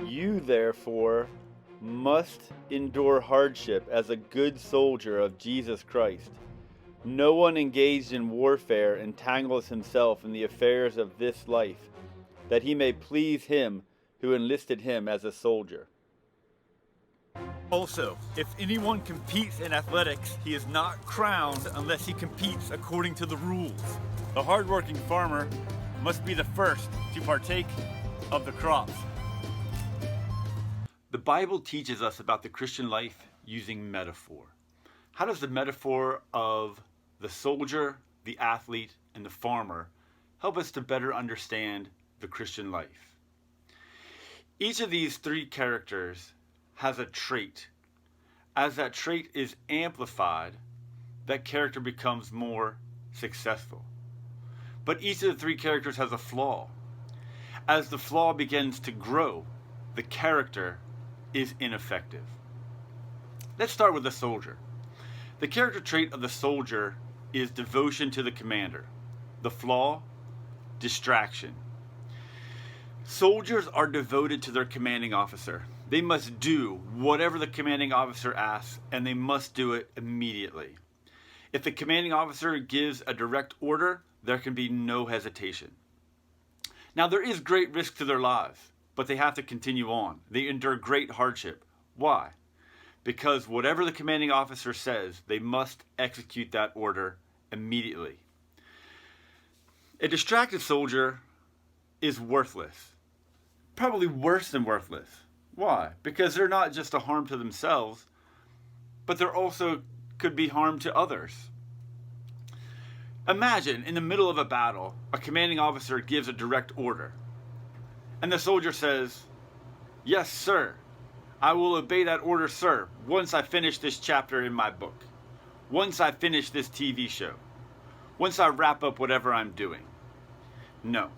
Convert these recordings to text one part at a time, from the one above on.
You, therefore, must endure hardship as a good soldier of Jesus Christ. No one engaged in warfare entangles himself in the affairs of this life, that he may please him who enlisted him as a soldier. Also, if anyone competes in athletics, he is not crowned unless he competes according to the rules. The hardworking farmer must be the first to partake of the crops. The Bible teaches us about the Christian life using metaphor. How does the metaphor of the soldier, the athlete, and the farmer help us to better understand the Christian life? Each of these three characters has a trait. As that trait is amplified, that character becomes more successful. But each of the three characters has a flaw. As the flaw begins to grow, the character is ineffective. Let's start with the soldier. The character trait of the soldier is devotion to the commander. The flaw, distraction. Soldiers are devoted to their commanding officer. They must do whatever the commanding officer asks, and they must do it immediately. If the commanding officer gives a direct order, there can be no hesitation. Now, there is great risk to their lives, but they have to continue on. They endure great hardship. Why? Because whatever the commanding officer says, they must execute that order immediately. A distracted soldier is worthless. Probably worse than worthless. Why? Because they're not just a harm to themselves, but they're also could be harm to others. Imagine in the middle of a battle, a commanding officer gives a direct order, and the soldier says, "Yes, sir. I will obey that order, sir, once I finish this chapter in my book, once I finish this TV show, once I wrap up whatever I'm doing." No.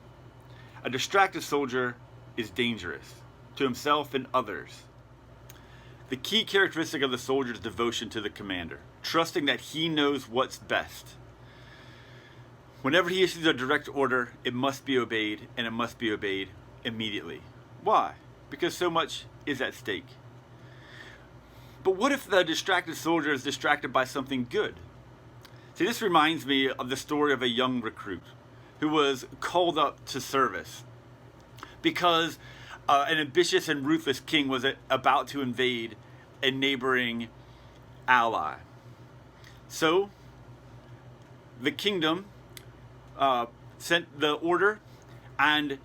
A distracted soldier is dangerous to himself and others. The key characteristic of the soldier is devotion to the commander, trusting that he knows what's best. Whenever he issues a direct order, it must be obeyed, and it must be obeyed immediately. Why? Because so much is at stake. But what if the distracted soldier is distracted by something good? See, this reminds me of the story of a young recruit who was called up to service because an ambitious and ruthless king was about to invade a neighboring ally. So the kingdom sent the order, and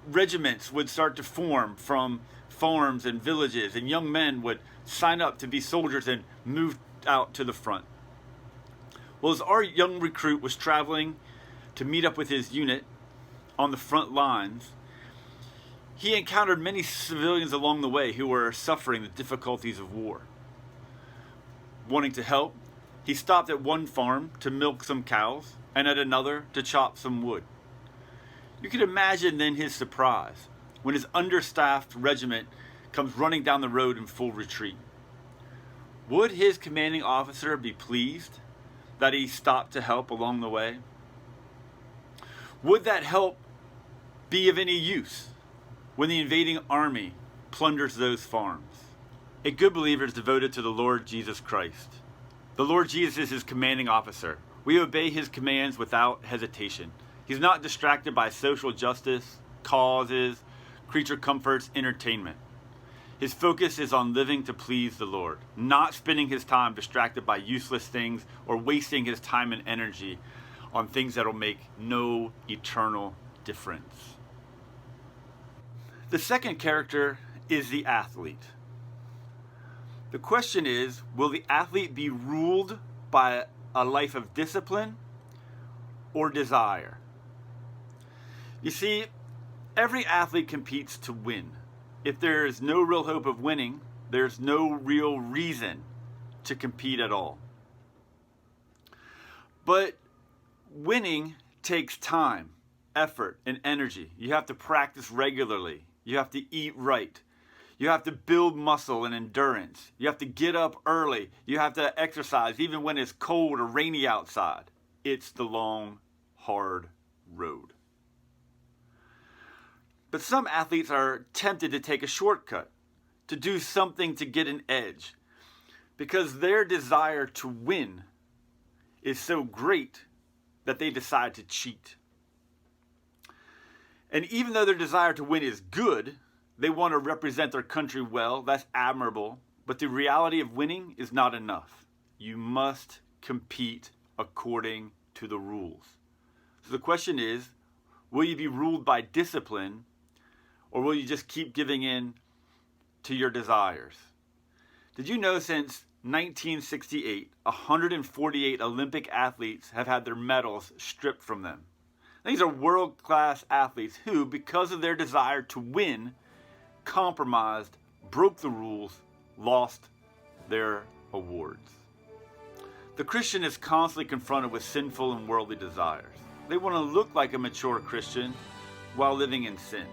regiments would start to form from farms and villages, and young men would sign up to be soldiers and move out to the front. Well, as our young recruit was traveling to meet up with his unit on the front lines, he encountered many civilians along the way who were suffering the difficulties of war. Wanting to help, he stopped at one farm to milk some cows and at another to chop some wood. You can imagine then his surprise when his understaffed regiment comes running down the road in full retreat. Would his commanding officer be pleased that he stopped to help along the way? Would that help be of any use when the invading army plunders those farms? A good believer is devoted to the Lord Jesus Christ. The Lord Jesus is his commanding officer. We obey his commands without hesitation. He's not distracted by social justice, causes, creature comforts, entertainment. His focus is on living to please the Lord, not spending his time distracted by useless things or wasting his time and energy on things that will make no eternal difference. The second character is the athlete. The question is, will the athlete be ruled by a life of discipline or desire? You see, every athlete competes to win. If there is no real hope of winning, there's no real reason to compete at all. But winning takes time, effort, and energy. You have to practice regularly. You have to eat right. You have to build muscle and endurance. You have to get up early. You have to exercise even when it's cold or rainy outside. It's the long, hard road. But some athletes are tempted to take a shortcut, to do something to get an edge, because their desire to win is so great that they decide to cheat. And even though their desire to win is good, they want to represent their country well, that's admirable, but the reality of winning is not enough. You must compete according to the rules. So the question is, will you be ruled by discipline, or will you just keep giving in to your desires? Did you know since 1968, 148 Olympic athletes have had their medals stripped from them? These are world-class athletes who, because of their desire to win, compromised, broke the rules, lost their awards. The Christian is constantly confronted with sinful and worldly desires. They want to look like a mature Christian while living in sin.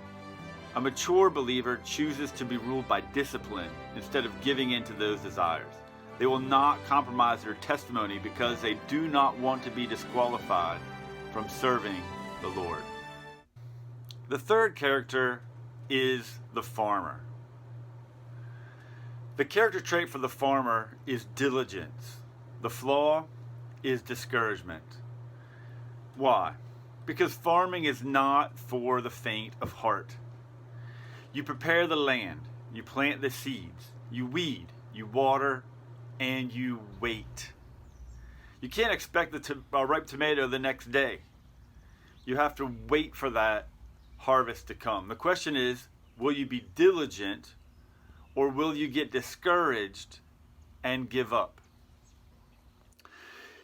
A mature believer chooses to be ruled by discipline instead of giving in to those desires. They will not compromise their testimony because they do not want to be disqualified from serving the Lord. The third character is the farmer. The character trait for the farmer is diligence. The flaw is discouragement. Why? Because farming is not for the faint of heart. You prepare the land, you plant the seeds, you weed, you water, and you wait. You can't expect a ripe tomato the next day. You have to wait for that harvest to come. The question is, will you be diligent, or will you get discouraged and give up?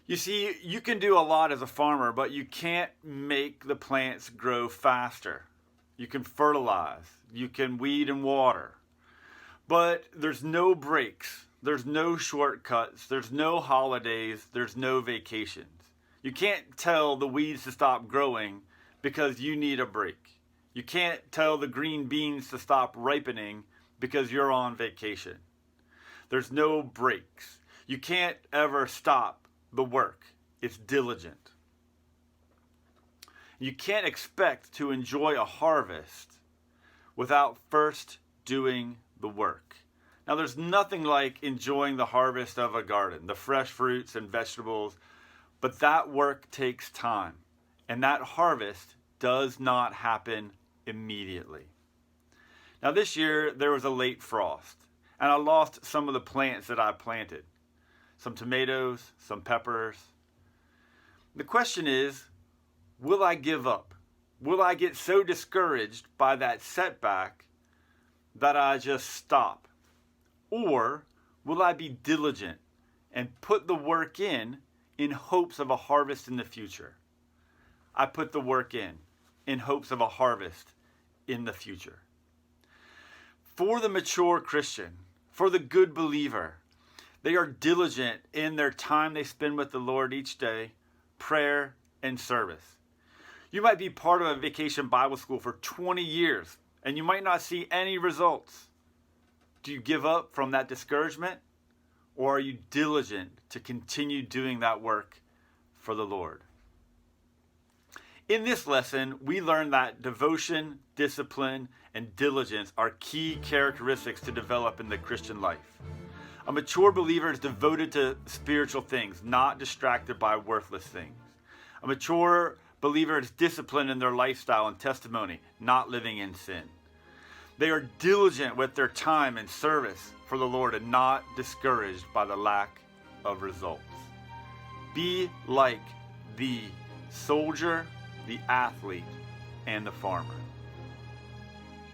You see, you can do a lot as a farmer, but you can't make the plants grow faster. You can fertilize, you can weed and water, but there's no breaks, there's no shortcuts, there's no holidays, there's no vacations. You can't tell the weeds to stop growing because you need a break. You can't tell the green beans to stop ripening because you're on vacation. There's no breaks. You can't ever stop the work. It's diligent. You can't expect to enjoy a harvest without first doing the work. Now, there's nothing like enjoying the harvest of a garden, the fresh fruits and vegetables, but that work takes time, and that harvest does not happen immediately. Now, this year, there was a late frost, and I lost some of the plants that I planted. Some tomatoes, some peppers. The question is, will I give up? Will I get so discouraged by that setback that I just stop? Or will I be diligent and put the work in hopes of a harvest in the future? I put the work in hopes of a harvest in the future. For the mature Christian, for the good believer, they are diligent in their time they spend with the Lord each day, prayer and service. You might be part of a vacation Bible school for 20 years, and you might not see any results. Do you give up from that discouragement, or are you diligent to continue doing that work for the Lord? In this lesson, we learn that devotion, discipline, and diligence are key characteristics to develop in the Christian life. A mature believer is devoted to spiritual things, not distracted by worthless things. A mature believer is disciplined in their lifestyle and testimony, not living in sin. They are diligent with their time and service for the Lord and not discouraged by the lack of results. Be like the soldier, the athlete, and the farmer.